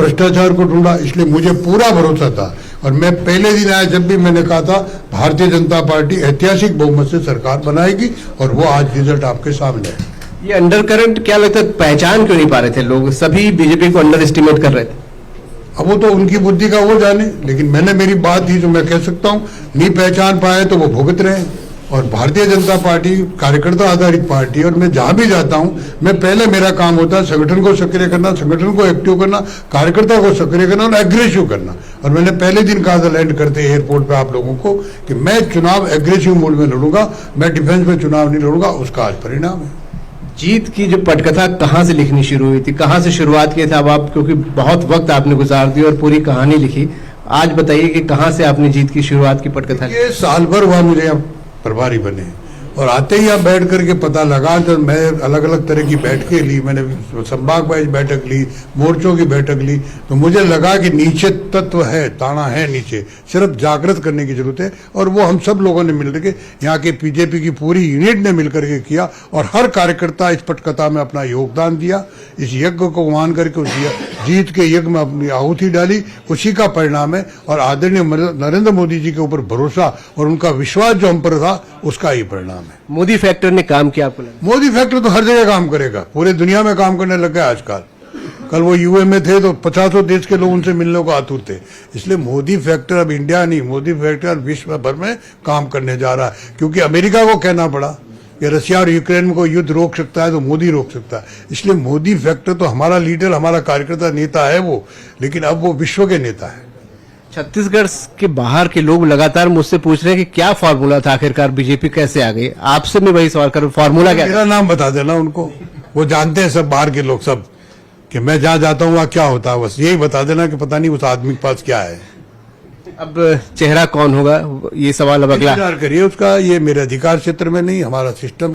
भ्रष्टाचार को ढूंढा, इसलिए मुझे पूरा भरोसा था। और मैं पहले दिन आया जब भी मैंने कहा था भारतीय जनता पार्टी ऐतिहासिक बहुमत से सरकार बनाएगी, और वो आज रिजल्ट आपके सामने है। ये अंडर करंट क्या लगता है, पहचान क्यों नहीं पा रहे थे लोग? सभी बीजेपी को अंडर एस्टिमेट कर रहे थे। अब वो तो उनकी बुद्धि का वो जाने, लेकिन मैंने मेरी बात ही जो मैं कह सकता हूँ, नहीं पहचान पाए तो वो भुगत रहे हैं। और भारतीय जनता पार्टी कार्यकर्ता आधारित पार्टी है, और मैं जहां भी जाता हूं, मैं पहले मेरा काम होता है संगठन को सक्रिय करना, संगठन को एक्टिव करना, कार्यकर्ता को सक्रिय करना और एग्रेसिव करना। और मैंने पहले दिन कहा था लैंड करते एयरपोर्ट पे आप लोगों को कि मैं चुनाव एग्रेसिव मोड में लड़ूंगा, मैं डिफेंस में चुनाव नहीं लड़ूंगा। उसका आज परिणाम है। जीत की जो पटकथा कहाँ से लिखनी शुरू हुई थी, कहाँ से शुरुआत किए थे अब आप, क्योंकि बहुत वक्त आपने गुजार दिया और पूरी कहानी लिखी, आज बताइए कि कहाँ से आपने जीत की शुरुआत की पटकथा? ये साल भर हुआ मुझे यहाँ प्रभारी बने, और आते ही आप बैठ करके पता लगा, तो मैं अलग अलग तरह की बैठकें ली, मैंने संभाग वाइज बैठक ली, मोर्चों की बैठक ली, तो मुझे लगा कि नीचे तत्व है, ताना है नीचे, सिर्फ जागृत करने की जरूरत है। और वो हम सब लोगों ने मिलकर के, यहाँ के बीजेपी की पूरी यूनिट ने मिलकर के किया, और हर कार्यकर्ता इस पटकथा में अपना योगदान दिया, इस यज्ञ को मान करके उस जीत के यज्ञ में अपनी आहुति डाली। उसी का परिणाम है, और आदरणीय नरेंद्र मोदी जी के ऊपर भरोसा और उनका विश्वास जो हम पर था, उसका ही परिणाम है। मोदी फैक्टर ने काम किया आपको लगता? मोदी फैक्टर तो हर जगह काम करेगा, पूरे दुनिया में काम करने लग गया आजकल। कल वो यूए में थे तो 50 देश के लोग उनसे मिलने को आतुर थे। इसलिए मोदी फैक्टर अब इंडिया नहीं, मोदी फैक्टर विश्व भर में काम करने जा रहा है। क्योंकि अमेरिका को कहना पड़ा कि रशिया और यूक्रेन को युद्ध रोक सकता है तो मोदी रोक सकता है। इसलिए मोदी फैक्टर तो हमारा लीडर, हमारा कार्यकर्ता नेता है वो, लेकिन अब वो विश्व के नेता है। छत्तीसगढ़ के बाहर के लोग लगातार मुझसे पूछ रहे हैं कि क्या फॉर्मूला था, आखिरकार बीजेपी कैसे आ गई? आपसे मैं वही सवाल करूं, फॉर्मूला क्या? मेरा नाम बता देना उनको, वो जानते हैं सब, बाहर के लोग सब, कि मैं जहां जाता हूं वहां क्या होता है, बस यही बता देना कि पता नहीं उस आदमी के पास क्या है। अब चेहरा कौन होगा, ये सवाल अब अगला इंतजार करिए उसका, ये मेरे अधिकार क्षेत्र में नहीं, हमारा सिस्टम